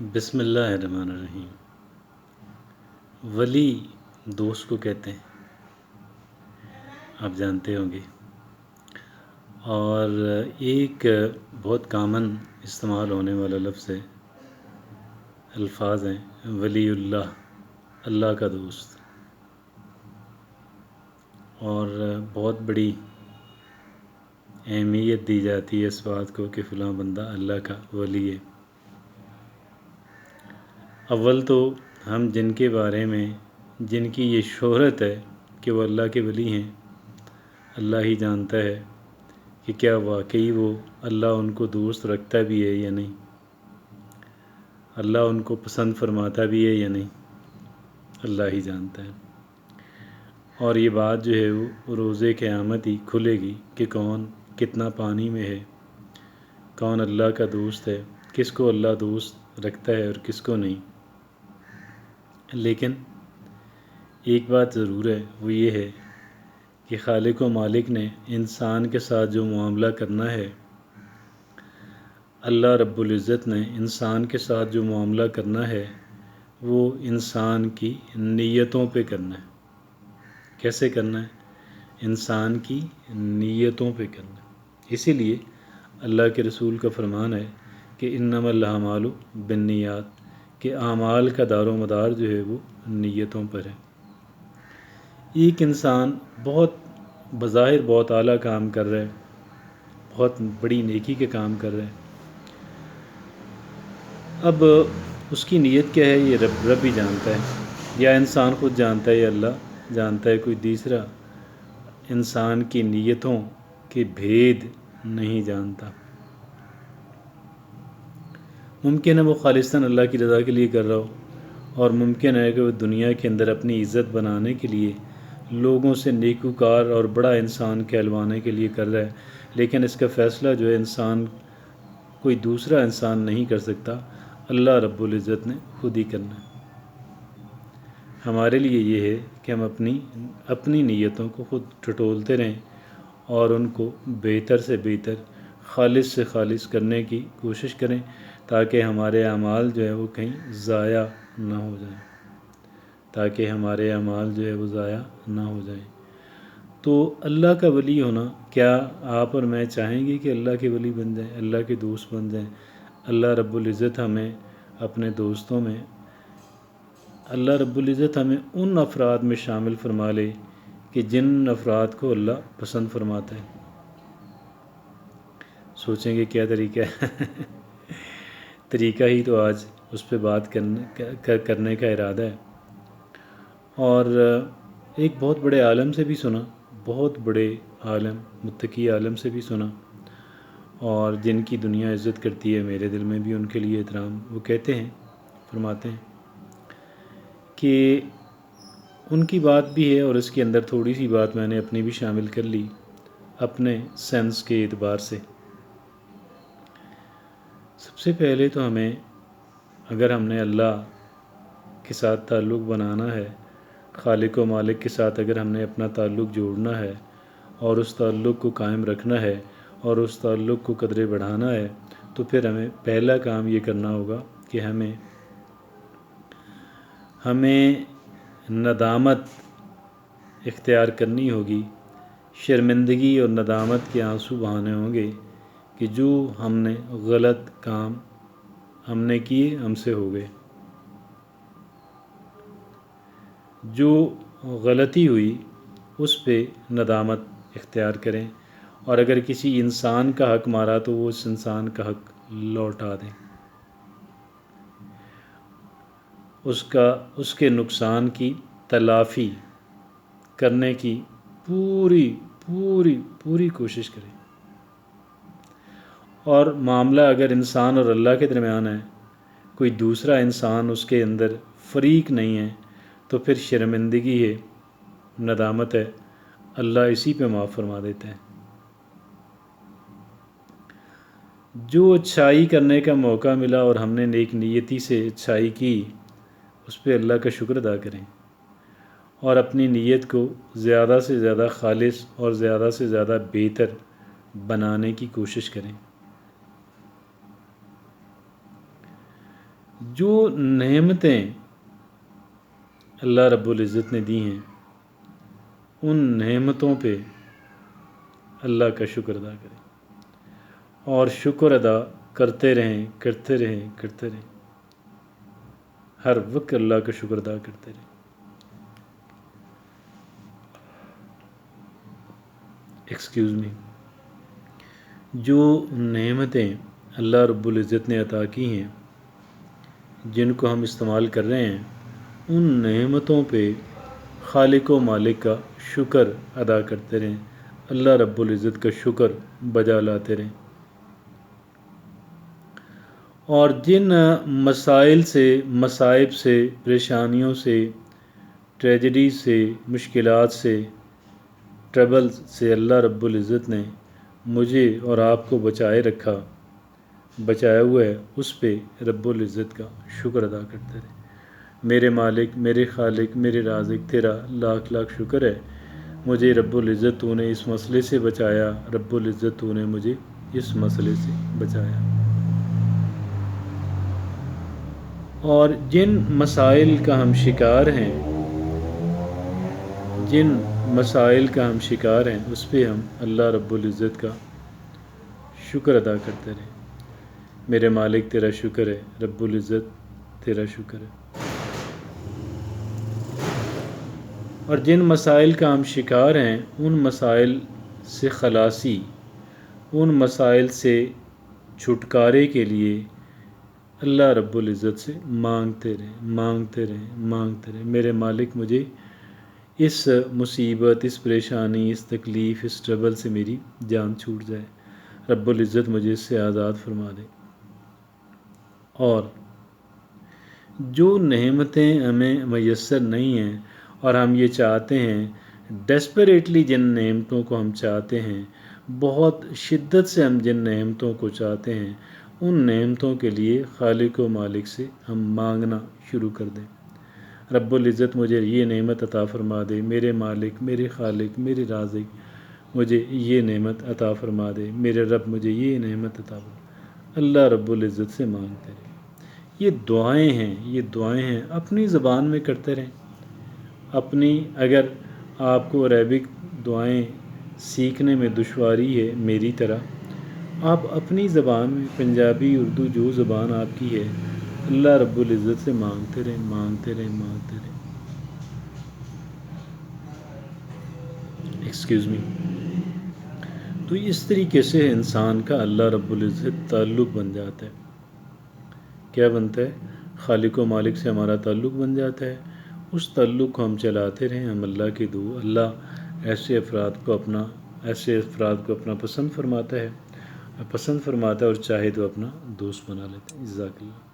بسم اللہ الرحمن الرحیم۔ ولی دوست کو کہتے ہیں، آپ جانتے ہوں گے، اور ایک بہت کامن استعمال ہونے والا لفظ ہے، الفاظ ہیں ولی اللہ، اللہ کا دوست، اور بہت بڑی اہمیت دی جاتی ہے اس بات کو کہ فلاں بندہ اللہ کا ولی ہے۔ اول تو ہم جن کے بارے میں جن کی یہ شہرت ہے کہ وہ اللہ کے ولی ہیں، اللہ ہی جانتا ہے کہ کیا واقعی وہ اللہ ان کو دوست رکھتا بھی ہے یا نہیں، اللہ ان کو پسند فرماتا بھی ہے یا نہیں، اللہ ہی جانتا ہے۔ اور یہ بات جو ہے وہ روز قیامت ہی کھلے گی کہ کون کتنا پانی میں ہے، کون اللہ کا دوست ہے، کس کو اللہ دوست رکھتا ہے اور کس کو نہیں۔ لیکن ایک بات ضرور ہے، وہ یہ ہے کہ خالق و مالک نے انسان کے ساتھ جو معاملہ کرنا ہے، اللہ رب العزت نے انسان کے ساتھ جو معاملہ کرنا ہے وہ انسان کی نیتوں پہ کرنا ہے۔ کیسے کرنا ہے؟ انسان کی نیتوں پہ کرنا ہے۔ اسی لیے اللہ کے رسول کا فرمان ہے کہ انما الاعمال بالنیات، کہ اعمال کا دار و مدار جو ہے وہ نیتوں پر ہے۔ ایک انسان بہت بظاہر بہت اعلیٰ کام کر رہا ہے، بہت بڑی نیکی کے کام کر رہے ہیں، اب اس کی نیت کیا ہے یہ رب ہی جانتا ہے، یا انسان خود جانتا ہے یا اللہ جانتا ہے، کوئی تیسرا انسان کی نیتوں کے بھید نہیں جانتا۔ ممکن ہے وہ خالصتاً اللہ کی رضا کے لیے کر رہا ہو، اور ممکن ہے کہ وہ دنیا کے اندر اپنی عزت بنانے کے لیے لوگوں سے نیکوکار اور بڑا انسان کہلوانے کے لیے کر رہا ہے، لیکن اس کا فیصلہ جو ہے انسان کوئی دوسرا انسان نہیں کر سکتا، اللہ رب العزت نے خود ہی کرنا ہے۔ ہمارے لیے یہ ہے کہ ہم اپنی نیتوں کو خود ٹٹولتے رہیں اور ان کو بہتر سے بہتر، خالص سے خالص کرنے کی کوشش کریں، تاکہ ہمارے اعمال جو ہے وہ کہیں ضائع نہ ہو جائیں، نہ ہو جائیں۔ تو اللہ کا ولی ہونا، کیا آپ اور میں چاہیں گے کہ اللہ کے ولی بن جائیں، اللہ کے دوست بن جائیں؟ اللہ رب العزت ہمیں اپنے دوستوں میں، اللہ رب العزت ہمیں ان افراد میں شامل فرما لے کہ جن افراد کو اللہ پسند فرماتا ہے۔ سوچیں گے کیا طریقہ ہے؟ طریقہ ہی تو آج اس پہ بات کرنے کا ارادہ ہے۔ اور ایک بہت بڑے عالم سے بھی سنا، بہت بڑے عالم، متقی عالم سے بھی سنا، اور جن کی دنیا عزت کرتی ہے، میرے دل میں بھی ان کے لیے احترام۔ وہ کہتے ہیں، فرماتے ہیں کہ ان کی بات بھی ہے، اور اس کے اندر تھوڑی سی بات میں نے اپنی بھی شامل کر لی اپنے سینس کے اعتبار سے۔ سب سے پہلے تو ہمیں، اگر ہم نے اللہ کے ساتھ تعلق بنانا ہے، خالق و مالک کے ساتھ اگر ہم نے اپنا تعلق جوڑنا ہے اور اس تعلق کو قائم رکھنا ہے اور اس تعلق کو قدرے بڑھانا ہے، تو پھر ہمیں پہلا کام یہ کرنا ہوگا کہ ہمیں ندامت اختیار کرنی ہوگی، شرمندگی اور ندامت کے آنسو بہانے ہوں گے کہ جو ہم نے غلط کام ہم نے کیے، ہم سے ہو گئے، جو غلطی ہوئی اس پہ ندامت اختیار کریں، اور اگر کسی انسان کا حق مارا تو وہ اس انسان کا حق لوٹا دیں، اس کے نقصان کی تلافی کرنے کی پوری پوری پوری کوشش کریں۔ اور معاملہ اگر انسان اور اللہ کے درمیان ہے، کوئی دوسرا انسان اس کے اندر فریق نہیں ہے، تو پھر شرمندگی ہے، ندامت ہے، اللہ اسی پہ معاف فرما دیتا ہے۔ جو اچھائی کرنے کا موقع ملا اور ہم نے نیک نیتی سے اچھائی کی، اس پہ اللہ کا شکر ادا کریں، اور اپنی نیت کو زیادہ سے زیادہ خالص اور زیادہ سے زیادہ بہتر بنانے کی کوشش کریں۔ جو نعمتیں اللہ رب العزت نے دی ہیں ان نعمتوں پہ اللہ کا شکر ادا کریں اور شکر ادا کرتے رہیں کرتے رہیں کرتے رہیں، ہر وقت اللہ کا شکر ادا کرتے رہیں۔ ایکسکیوز می، جو نعمتیں اللہ رب العزت نے عطا کی ہیں جن کو ہم استعمال کر رہے ہیں، ان نعمتوں پہ خالق و مالک کا شکر ادا کرتے رہیں، اللہ رب العزت کا شکر بجا لاتے رہیں۔ اور جن مسائل سے، مصائب سے، پریشانیوں سے، ٹریجڈی سے، مشکلات سے، ٹربل سے اللہ رب العزت نے مجھے اور آپ کو بچائے رکھا، بچایا ہوا ہے، اس پہ رب العزت کا شکر ادا کرتے رہے۔ میرے مالک، میرے خالق، میرے رازق، تیرا لاکھ لاکھ شکر ہے، مجھے رب العزت تو نے اس مسئلے سے بچایا، رب العزت تو نے مجھے اس مسئلے سے بچایا۔ اور جن مسائل کا ہم شکار ہیں، جن مسائل کا ہم شکار ہیں، اس پہ ہم اللہ رب العزت کا شکر ادا کرتے رہیں۔ میرے مالک تیرا شکر ہے، رب العزت تیرا شکر ہے۔ اور جن مسائل کا ہم شکار ہیں، ان مسائل سے خلاصی، ان مسائل سے چھٹکارے کے لیے اللہ رب العزت سے مانگتے رہیں، مانگتے رہیں، مانگتے رہیں۔ میرے مالک مجھے اس مصیبت، اس پریشانی، اس تکلیف، اس ٹربل سے میری جان چھوٹ جائے، رب العزت مجھے اس سے آزاد فرما دے۔ اور جو نعمتیں ہمیں میسر نہیں ہیں اور ہم یہ چاہتے ہیں، ڈیسپریٹلی جن نعمتوں کو ہم چاہتے ہیں، بہت شدت سے ہم جن نعمتوں کو چاہتے ہیں، ان نعمتوں کے لیے خالق و مالک سے ہم مانگنا شروع کر دیں۔ رب العزت مجھے یہ نعمت عطا فرما دے، میرے مالک، میرے خالق، میرے رازق مجھے یہ نعمت عطا فرما دے، میرے رب مجھے یہ نعمت عطا فرما دے۔ اللہ رب العزت سے مانگتے رہیں۔ یہ دعائیں ہیں، یہ دعائیں ہیں، اپنی زبان میں کرتے رہیں۔ اپنی، اگر آپ کو عربک دعائیں سیکھنے میں دشواری ہے میری طرح، آپ اپنی زبان میں، پنجابی، اردو، جو زبان آپ کی ہے، اللہ رب العزت سے مانگتے رہیں، مانگتے رہیں، مانگتے رہیں۔ Excuse me. تو اس طریقے سے انسان کا اللہ رب العزت تعلق بن جاتا ہے۔ کیا بنتا ہے؟ خالق و مالک سے ہمارا تعلق بن جاتا ہے۔ اس تعلق کو ہم چلاتے رہیں، ہم اللہ کے دو، اللہ ایسے افراد کو اپنا پسند فرماتا ہے اور چاہے تو اپنا دوست بنا لیتے ہیں۔ جزاک اللہ۔